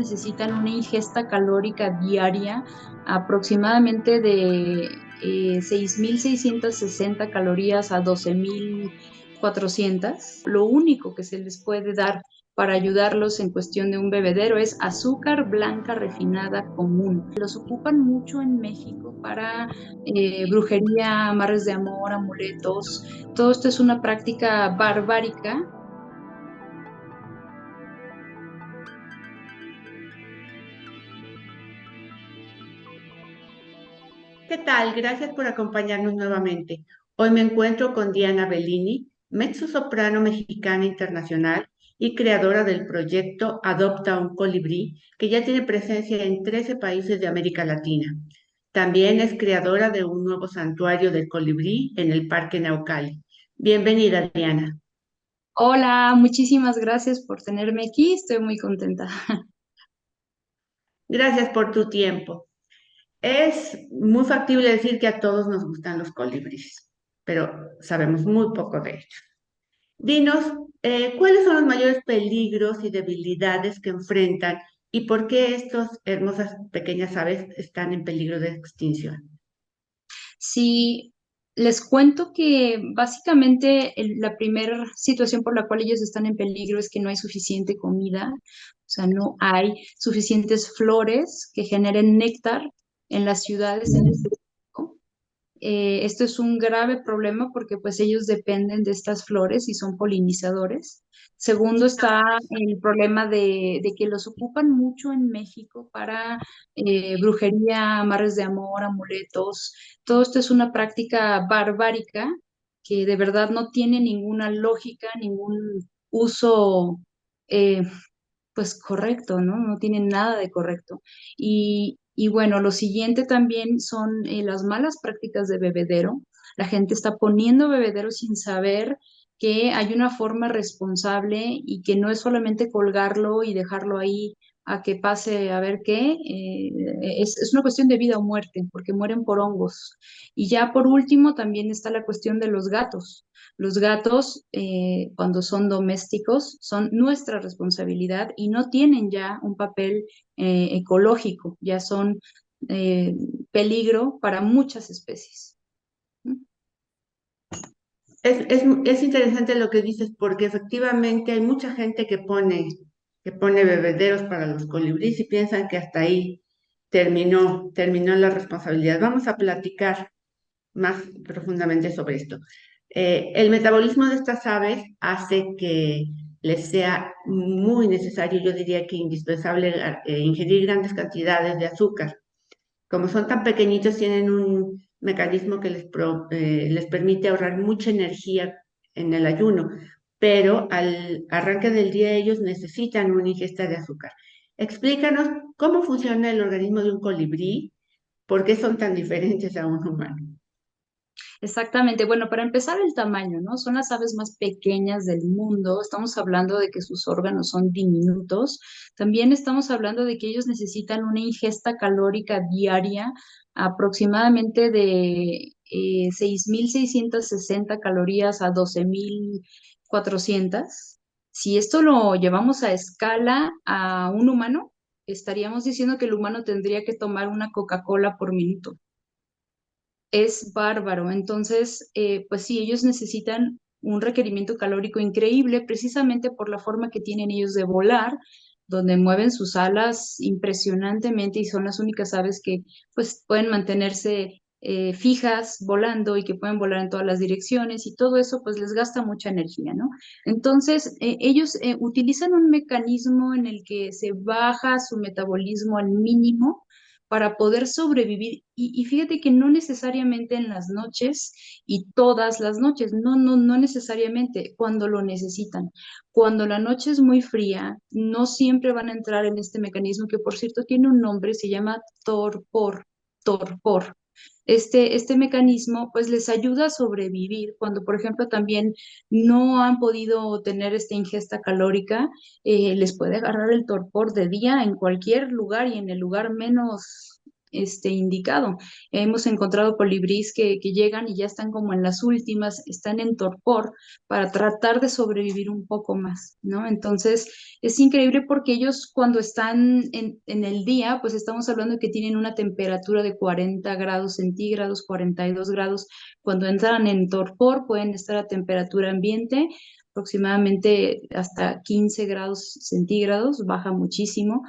necesitan una ingesta calórica diaria aproximadamente de 6.660 calorías a 12.400. Lo único que se les puede dar para ayudarlos en cuestión de un bebedero es azúcar blanca refinada común. Los ocupan mucho en México para brujería, amarres de amor, amuletos. Todo esto es una práctica barbárica. ¿Qué tal? Gracias por acompañarnos nuevamente. Hoy me encuentro con Diana Bellini, mezzosoprano mexicana internacional y creadora del proyecto Adopta un Colibrí, que ya tiene presencia en 13 países de América Latina. También es creadora de un nuevo santuario del colibrí en el Parque Naucali. Bienvenida, Diana. Hola, muchísimas gracias por tenerme aquí, estoy muy contenta. Gracias por tu tiempo. Es muy factible decir que a todos nos gustan los colibríes, pero sabemos muy poco de ellos. Dinos, ¿cuáles son los mayores peligros y debilidades que enfrentan y por qué estas hermosas pequeñas aves están en peligro de extinción? Si les cuento que básicamente la primera situación por la cual ellos están en peligro es que no hay suficiente comida, o sea, no hay suficientes flores que generen néctar en las ciudades en específico. Esto es un grave problema porque pues ellos dependen de estas flores y son polinizadores. Segundo está el problema de que los ocupan mucho en México para brujería, amarres de amor, amuletos. Todo esto es una práctica barbárica que de verdad no tiene ninguna lógica, ningún uso eh, pues correcto, ¿no? No tienen nada de correcto. Y bueno, lo siguiente también son las malas prácticas de bebedero. La gente está poniendo bebedero sin saber que hay una forma responsable y que no es solamente colgarlo y dejarlo ahí a que pase a ver qué. Es una cuestión de vida o muerte, porque mueren por hongos. Y ya por último también está la cuestión de los gatos. Los gatos, cuando son domésticos, son nuestra responsabilidad y no tienen ya un papel ecológico, ya son eh, peligro para muchas especies. ¿No? Es interesante lo que dices porque efectivamente hay mucha gente que pone bebederos para los colibríes y piensan que hasta ahí terminó la responsabilidad. Vamos a platicar más profundamente sobre esto. El metabolismo de estas aves hace que les sea muy necesario, yo diría que indispensable, ingerir grandes cantidades de azúcar. Como son tan pequeñitos, tienen un mecanismo que les permite ahorrar mucha energía en el ayuno, pero al arranque del día ellos necesitan una ingesta de azúcar. Explícanos cómo funciona el organismo de un colibrí, por qué son tan diferentes a un humano. Exactamente. Bueno, para empezar el tamaño, ¿no? Son las aves más pequeñas del mundo. Estamos hablando de que sus órganos son diminutos. También estamos hablando de que ellos necesitan una ingesta calórica diaria aproximadamente de 6.660 calorías a 12.400. Si esto lo llevamos a escala a un humano, estaríamos diciendo que el humano tendría que tomar una Coca-Cola por minuto. Es bárbaro. Entonces, pues sí, ellos necesitan un requerimiento calórico increíble precisamente por la forma que tienen ellos de volar, donde mueven sus alas impresionantemente y son las únicas aves que pues pueden mantenerse fijas volando y que pueden volar en todas las direcciones y todo eso pues les gasta mucha energía, ¿no? Entonces, ellos utilizan un mecanismo en el que se baja su metabolismo al mínimo para poder sobrevivir. Y fíjate que no necesariamente en las noches y todas las noches, no necesariamente cuando lo necesitan. Cuando la noche es muy fría, no siempre van a entrar en este mecanismo que por cierto tiene un nombre, se llama torpor. Este mecanismo pues les ayuda a sobrevivir cuando, por ejemplo, también no han podido tener esta ingesta calórica, les puede agarrar el torpor de día en cualquier lugar y en el lugar menos indicado. Hemos encontrado colibríes que llegan y ya están como en las últimas, están en torpor para tratar de sobrevivir un poco más, ¿no? Entonces, es increíble porque ellos cuando están en el día, pues estamos hablando de que tienen una temperatura de 40 grados centígrados, 42 grados. Cuando entran en torpor, pueden estar a temperatura ambiente aproximadamente hasta 15 grados centígrados, baja muchísimo.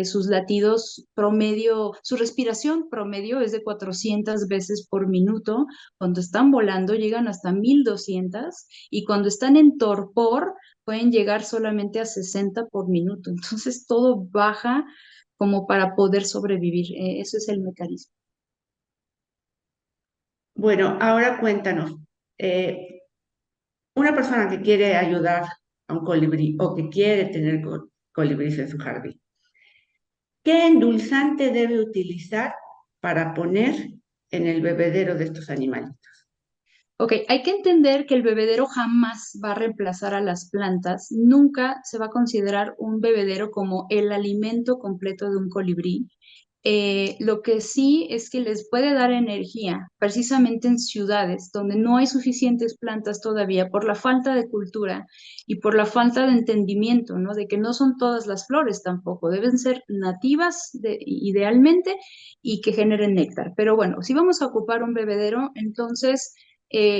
Sus latidos promedio, su respiración promedio es de 400 veces por minuto. Cuando están volando llegan hasta 1200 y cuando están en torpor pueden llegar solamente a 60 por minuto. Entonces todo baja como para poder sobrevivir. Eso es el mecanismo. Bueno, ahora cuéntanos, eh, una persona que quiere ayudar a un colibrí o que quiere tener colibríes en su jardín, ¿qué endulzante debe utilizar para poner en el bebedero de estos animales? Ok, hay que entender que el bebedero jamás va a reemplazar a las plantas, nunca se va a considerar un bebedero como el alimento completo de un colibrí. Lo que sí es que les puede dar energía, precisamente en ciudades donde no hay suficientes plantas todavía por la falta de cultura y por la falta de entendimiento, ¿no? De que no son todas las flores tampoco, deben ser nativas idealmente y que generen néctar. Pero bueno, si vamos a ocupar un bebedero, entonces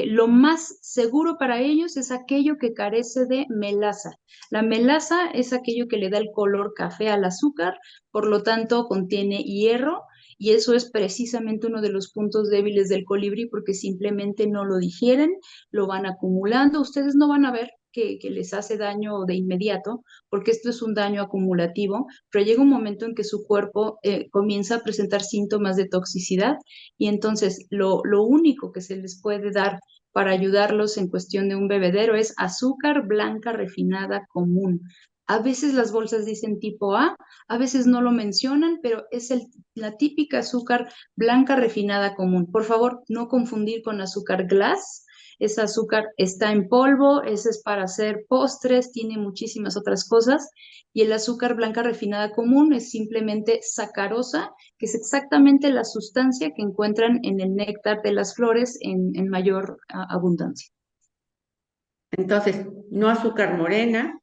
lo más seguro para ellos es aquello que carece de melaza. La melaza es aquello que le da el color café al azúcar, por lo tanto contiene hierro y eso es precisamente uno de los puntos débiles del colibrí porque simplemente no lo digieren, lo van acumulando. Ustedes no van a ver que les hace daño de inmediato porque esto es un daño acumulativo, pero llega un momento en que su cuerpo comienza a presentar síntomas de toxicidad y entonces lo único que se les puede dar para ayudarlos en cuestión de un bebedero es azúcar blanca refinada común. A veces las bolsas dicen tipo A veces no lo mencionan, pero es la típica azúcar blanca refinada común. Por favor, no confundir con azúcar glass. Ese azúcar está en polvo, ese es para hacer postres, tiene muchísimas otras cosas. Y el azúcar blanca refinada común es simplemente sacarosa, que es exactamente la sustancia que encuentran en el néctar de las flores en mayor abundancia. Entonces, no azúcar morena,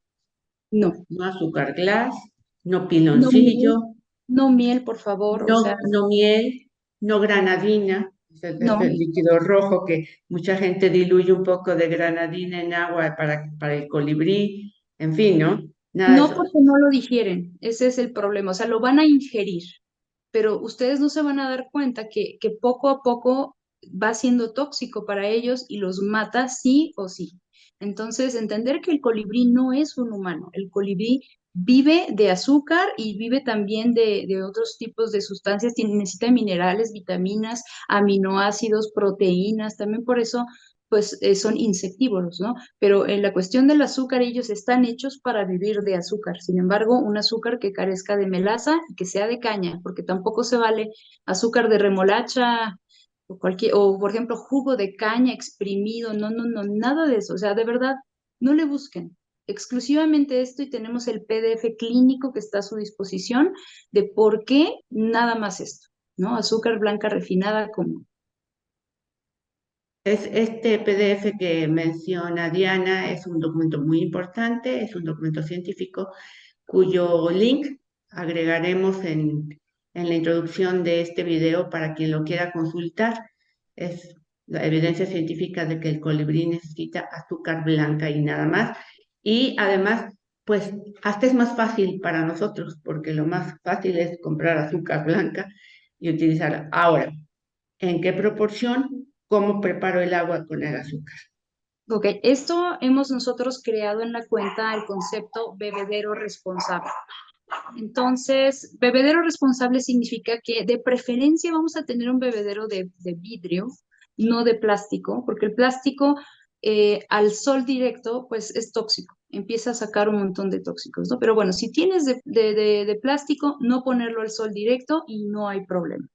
No, no azúcar glass, no no piloncillo, miel, no miel, por favor, o sea, no miel, no granadina, es el no. líquido rojo que mucha gente diluye un poco de granadina en agua para el colibrí, en fin, ¿no? Nada de No eso. porque no lo digieren, ese es el problema, o sea, lo van a ingerir, pero ustedes no se van a dar cuenta que poco a poco va siendo tóxico para ellos y los mata sí o sí. Entonces, entender que el colibrí no es un humano, el colibrí vive de azúcar y vive también de otros tipos de sustancias, necesita minerales, vitaminas, aminoácidos, proteínas, también por eso pues son insectívoros, ¿no? Pero en la cuestión del azúcar, ellos están hechos para vivir de azúcar. Sin embargo, un azúcar que carezca de melaza y que sea de caña, porque tampoco se vale azúcar de remolacha o por ejemplo, jugo de caña exprimido. No, no, no, nada de eso. O sea, de verdad, no le busquen. Exclusivamente esto y tenemos el PDF clínico que está a su disposición de por qué nada más esto, ¿no? Azúcar blanca refinada común. Este PDF que menciona Diana es un documento muy importante, es un documento científico cuyo link agregaremos en la introducción de este video para quien lo quiera consultar. Es la evidencia científica de que el colibrí necesita azúcar blanca y nada más. Y además, pues hasta es más fácil para nosotros, porque lo más fácil es comprar azúcar blanca y utilizarla. Ahora, ¿en qué proporción? ¿Cómo preparo el agua con el azúcar? Ok, esto hemos nosotros creado en la cuenta el concepto bebedero responsable. Entonces, bebedero responsable significa que de preferencia vamos a tener un bebedero de vidrio, no de plástico, porque el plástico al sol directo, pues es tóxico, empieza a sacar un montón de tóxicos, ¿no? Pero bueno, si tienes de plástico, no ponerlo al sol directo y no hay problema.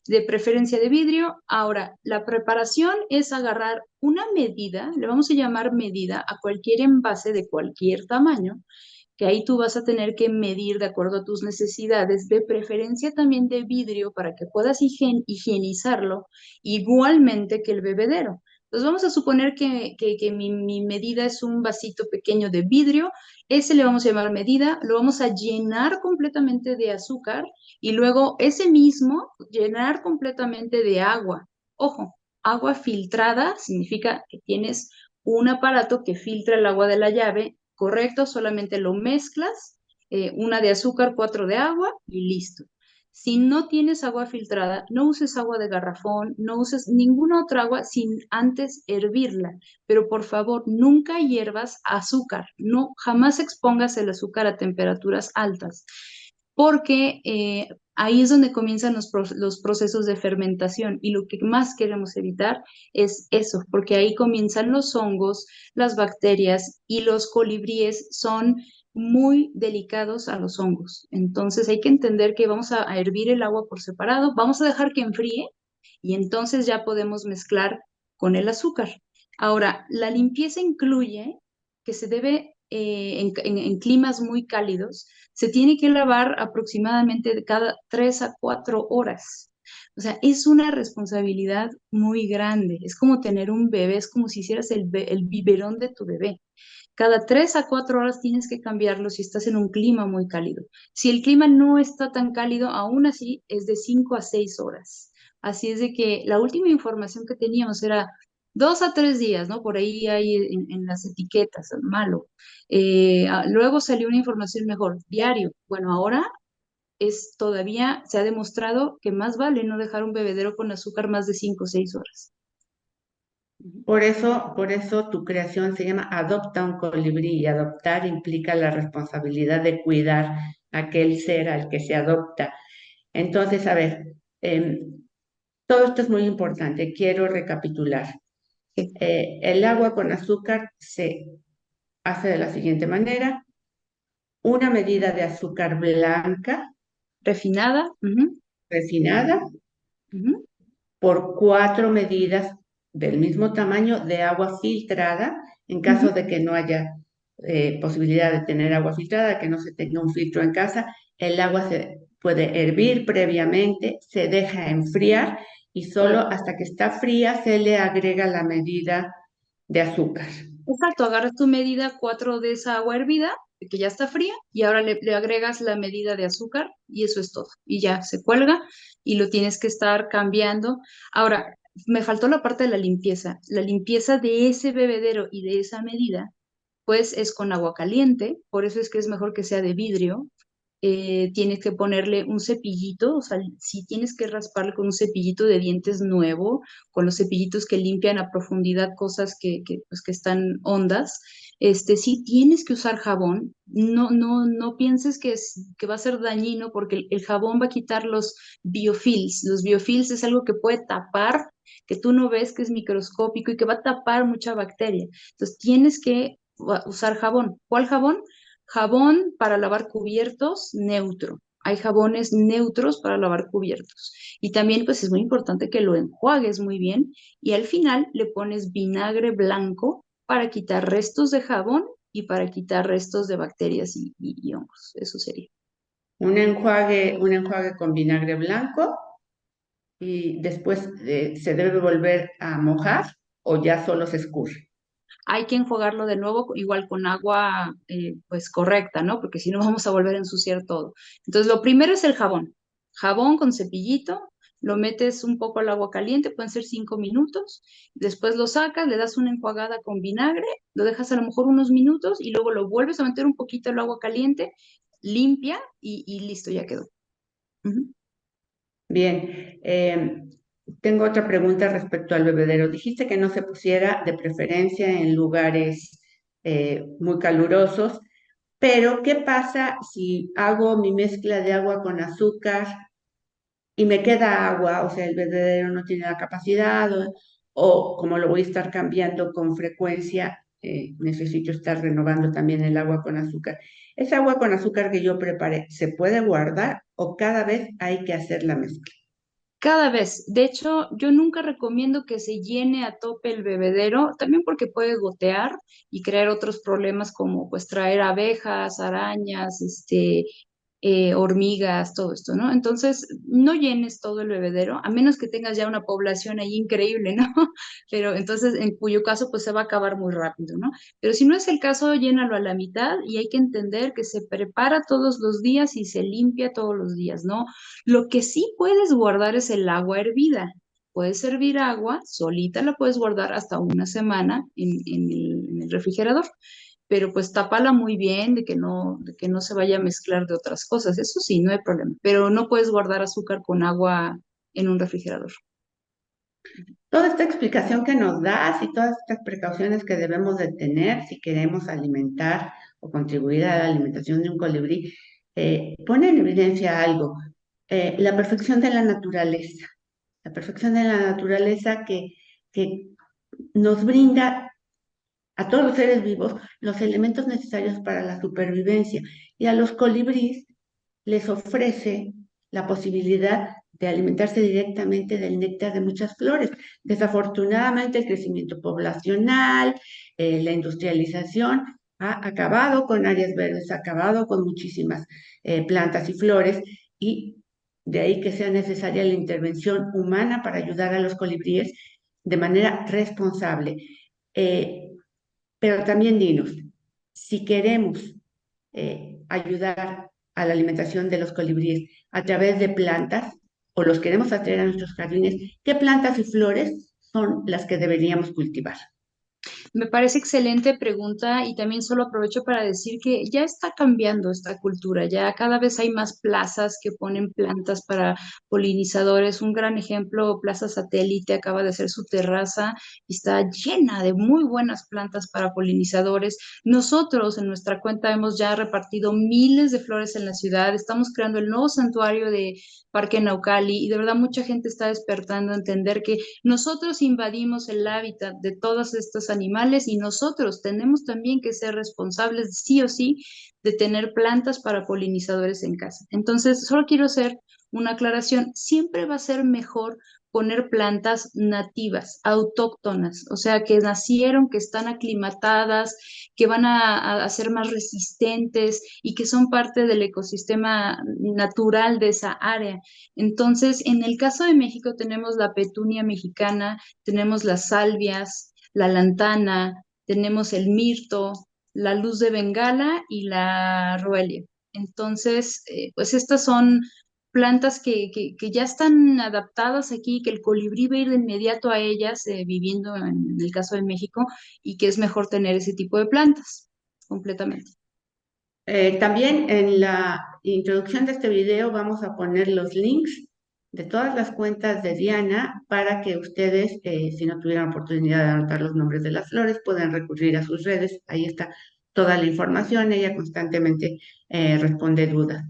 De preferencia de vidrio. Ahora, la preparación es agarrar una medida, le vamos a llamar medida a cualquier envase de cualquier tamaño, que ahí tú vas a tener que medir de acuerdo a tus necesidades, de preferencia también de vidrio para que puedas higienizarlo, igualmente que el bebedero. Entonces vamos a suponer que mi medida es un vasito pequeño de vidrio, ese le vamos a llamar medida, lo vamos a llenar completamente de azúcar y luego ese mismo llenar completamente de agua. Ojo, agua filtrada significa que tienes un aparato que filtra el agua de la llave, correcto, solamente lo mezclas, una de azúcar, cuatro de agua y listo. Si no tienes agua filtrada, no uses agua de garrafón, no uses ninguna otra agua sin antes hervirla. Pero por favor, nunca hiervas azúcar, no, jamás expongas el azúcar a temperaturas altas, porque ahí es donde comienzan los procesos de fermentación y lo que más queremos evitar es eso, porque ahí comienzan los hongos, las bacterias y los colibríes son muy delicados a los hongos. Entonces hay que entender que vamos a hervir el agua por separado, vamos a dejar que enfríe y entonces ya podemos mezclar con el azúcar. Ahora, la limpieza incluye que se debe, en climas muy cálidos, se tiene que lavar aproximadamente de cada 3 a 4 horas. O sea, es una responsabilidad muy grande. Es como tener un bebé, es como si hicieras el biberón de tu bebé. Cada 3 a 4 horas tienes que cambiarlo si estás en un clima muy cálido. Si el clima no está tan cálido, aún así es de 5 a 6 horas. Así es de que la última información que teníamos era 2 a 3 días, ¿no? Por ahí hay en las etiquetas, malo. Luego salió una información mejor, diario. Bueno, ahora es todavía, se ha demostrado que más vale no dejar un bebedero con azúcar más de 5 o 6 horas. Ujú. Por eso tu creación se llama Adopta un colibrí y adoptar implica la responsabilidad de cuidar a aquel ser al que se adopta. Entonces, a ver, todo esto es muy importante. Quiero recapitular. Sí. El agua con azúcar se hace de la siguiente manera. Una medida de azúcar blanca Refinada. Ujú, refinada ujú, por 4 medidas del mismo tamaño de agua filtrada, en caso ujú. de que no haya posibilidad de tener agua filtrada, que no se tenga un filtro en casa, el agua se puede hervir previamente, se deja enfriar y solo Correcto. hasta que está fría se le agrega la medida de azúcar. Exacto, agarras tu medida 4 de esa agua hervida, que ya está fría, y ahora le agregas la medida de azúcar y eso es todo. Y ya se cuelga y lo tienes que estar cambiando. Ahora, me faltó la parte de la limpieza. La limpieza de ese bebedero y de esa medida, pues es con agua caliente, por eso es que es mejor que sea de vidrio. Tienes que ponerle un cepillito, o sea, si tienes que rasparle con un cepillito de dientes nuevo, con los cepillitos que limpian a profundidad cosas pues, que están hondas, sí tienes que usar jabón. No, no, no pienses que va a ser dañino porque el jabón va a quitar los biofilms. Los biofilms es algo que puede tapar, que tú no ves, que es microscópico y que va a tapar mucha bacteria. Entonces tienes que usar jabón. ¿Cuál jabón? Jabón para lavar cubiertos neutro. Hay jabones neutros para lavar cubiertos. Y también pues es muy importante que lo enjuagues muy bien y al final le pones vinagre blanco para quitar restos de jabón y para quitar restos de bacterias y hongos. Eso sería. Un enjuague con vinagre blanco y después se debe volver a mojar o ya solo se escurre. Hay que enjuagarlo de nuevo, igual con agua pues correcta, ¿no? Porque si no vamos a volver a ensuciar todo. Entonces, lo primero es el jabón. Jabón con cepillito, lo metes un poco al agua caliente, pueden ser 5 minutos, después lo sacas, le das una enjuagada con vinagre, lo dejas a lo mejor unos minutos y luego lo vuelves a meter un poquito al agua caliente, limpia y listo, ya quedó. Ujú. Bien, tengo otra pregunta respecto al bebedero. Dijiste que no se pusiera de preferencia en lugares muy calurosos, pero ¿qué pasa si hago mi mezcla de agua con azúcar y me queda agua? O sea, el bebedero no tiene la capacidad o como lo voy a estar cambiando con frecuencia, necesito estar renovando también el agua con azúcar. ¿Esa agua con azúcar que yo preparé se puede guardar o cada vez hay que hacer la mezcla? Cada vez. De hecho, yo nunca recomiendo que se llene a tope el bebedero, también porque puede gotear y crear otros problemas como pues traer abejas, arañas, hormigas, todo esto, ¿no? Entonces, no llenes todo el bebedero, a menos que tengas ya una población ahí increíble, ¿no? Pero entonces, en cuyo caso, pues se va a acabar muy rápido, ¿no? Pero si no es el caso, llénalo a la mitad y hay que entender que se prepara todos los días y se limpia todos los días, ¿no? Lo que sí puedes guardar es el agua hervida. Puedes servir agua, solita la puedes guardar hasta una semana en el refrigerador, pero pues tápala muy bien de que no se vaya a mezclar de otras cosas. Eso sí, no hay problema, pero no puedes guardar azúcar con agua en un refrigerador. Toda esta explicación que nos das y todas estas precauciones que debemos de tener si queremos alimentar o contribuir a la alimentación de un colibrí, pone en evidencia algo, la perfección de la perfección de la naturaleza que nos brinda a todos los seres vivos los elementos necesarios para la supervivencia y a los colibríes les ofrece la posibilidad de alimentarse directamente del néctar de muchas flores. Desafortunadamente, el crecimiento poblacional, la industrialización ha acabado con áreas verdes, ha acabado con muchísimas plantas y flores y de ahí que sea necesaria la intervención humana para ayudar a los colibríes de manera responsable. Eh, pero también dinos, si queremos ayudar a la alimentación de los colibríes a través de plantas o los queremos atraer a nuestros jardines, ¿qué plantas y flores son las que deberíamos cultivar? Me parece excelente pregunta y también solo aprovecho para decir que ya está cambiando esta cultura, ya cada vez hay más plazas que ponen plantas para polinizadores. Un gran ejemplo, Plaza Satélite acaba de hacer su terraza y está llena de muy buenas plantas para polinizadores. Nosotros en nuestra cuenta hemos ya repartido miles de flores en la ciudad, estamos creando el nuevo santuario de Parque Naucali y de verdad mucha gente está despertando a entender que nosotros invadimos el hábitat de todos estos animales y nosotros tenemos también que ser responsables, sí o sí, de tener plantas para polinizadores en casa. Entonces, solo quiero hacer una aclaración. Siempre va a ser mejor poner plantas nativas, autóctonas, o sea, que nacieron, que están aclimatadas, que van a ser más resistentes y que son parte del ecosistema natural de esa área. Entonces, en el caso de México tenemos la petunia mexicana, tenemos las salvias, la lantana, tenemos el mirto, la luz de Bengala y la roelia. Entonces, pues estas son plantas que ya están adaptadas aquí, que el colibrí va a ir de inmediato a ellas, viviendo en el caso de México, y que es mejor tener ese tipo de plantas, completamente. También en la introducción de este video vamos a poner los links de todas las cuentas de Diana para que ustedes, si no tuvieran oportunidad de anotar los nombres de las flores, puedan recurrir a sus redes. Ahí está toda la información. Ella constantemente responde dudas.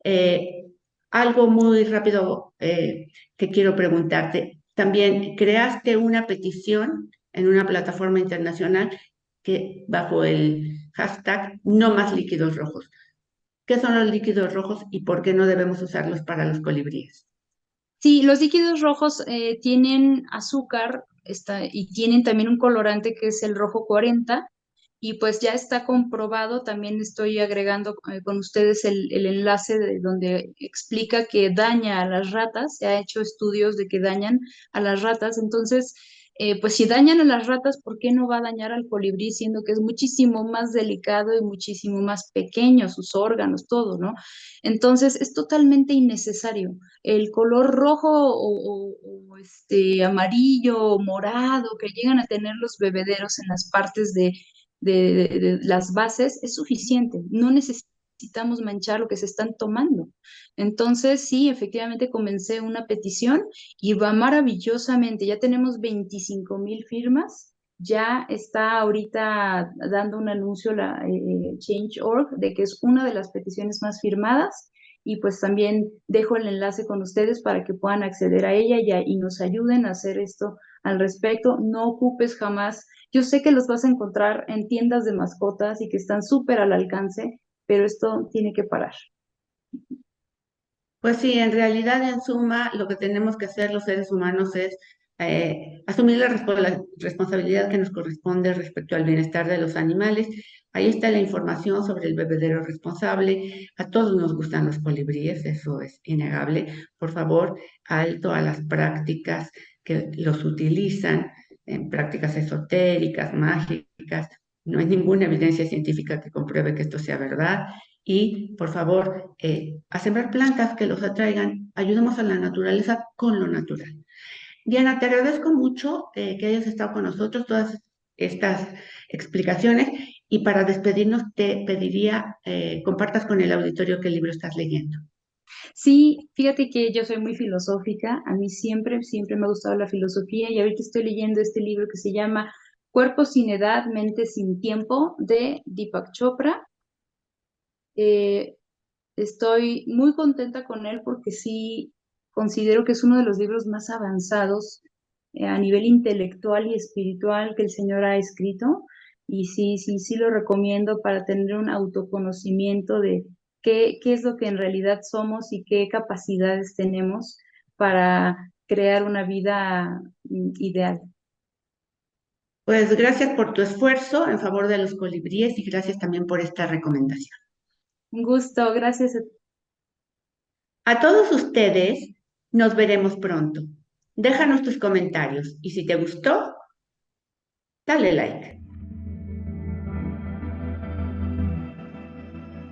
Eh, Algo muy rápido que quiero preguntarte. También creaste una petición en una plataforma internacional que bajo el hashtag no más líquidos rojos. ¿Qué son los líquidos rojos y por qué no debemos usarlos para los colibríes? Sí, los líquidos rojos tienen azúcar y tienen también un colorante que es el rojo 40 y pues ya está comprobado, también estoy agregando con ustedes el enlace de donde explica que daña a las ratas, se ha hecho estudios de que dañan a las ratas, entonces pues si dañan a las ratas, ¿por qué no va a dañar al colibrí siendo que es muchísimo más delicado y muchísimo más pequeño, sus órganos, todo, ¿no? Entonces es totalmente innecesario el color rojo o amarillo o morado que llegan a tener los bebederos en las partes de las bases es suficiente. No necesitamos manchar lo que se están tomando. Entonces, sí, efectivamente comencé una petición y va maravillosamente. Ya tenemos 25,000 firmas. Ya está ahorita dando un anuncio la Change.org de que es una de las peticiones más firmadas y pues también dejo el enlace con ustedes para que puedan acceder a ella y nos ayuden a hacer esto al respecto. No ocupes jamás. Yo sé que los vas a encontrar en tiendas de mascotas y que están súper al alcance, pero esto tiene que parar. Pues sí, en realidad, en suma, lo que tenemos que hacer los seres humanos es asumir la responsabilidad que nos corresponde respecto al bienestar de los animales. Ahí está la información sobre el bebedero responsable. A todos nos gustan los colibríes, eso es innegable. Por favor, alto a las prácticas que los utilizan, en prácticas esotéricas, mágicas. No hay ninguna evidencia científica que compruebe que esto sea verdad y por favor, a sembrar plantas que los atraigan. Ayudemos a la naturaleza con lo natural. Diana, te agradezco mucho que hayas estado con nosotros todas estas explicaciones y para despedirnos te pediría compartas con el auditorio qué libro estás leyendo. Sí, fíjate que yo soy muy filosófica, a mí siempre, siempre me ha gustado la filosofía y ahorita estoy leyendo este libro que se llama Cuerpo sin edad, mente sin tiempo de Deepak Chopra. Eh, Estoy muy contenta con él porque sí considero que es uno de los libros más avanzados a nivel intelectual y espiritual que el Señor ha escrito. Y sí, sí, sí lo recomiendo para tener un autoconocimiento de qué es lo que en realidad somos y qué capacidades tenemos para crear una vida ideal. Pues gracias por tu esfuerzo en favor de los colibríes y gracias también por esta recomendación. Un gusto, gracias. A todos ustedes, nos veremos pronto. Déjanos tus comentarios y si te gustó, dale like.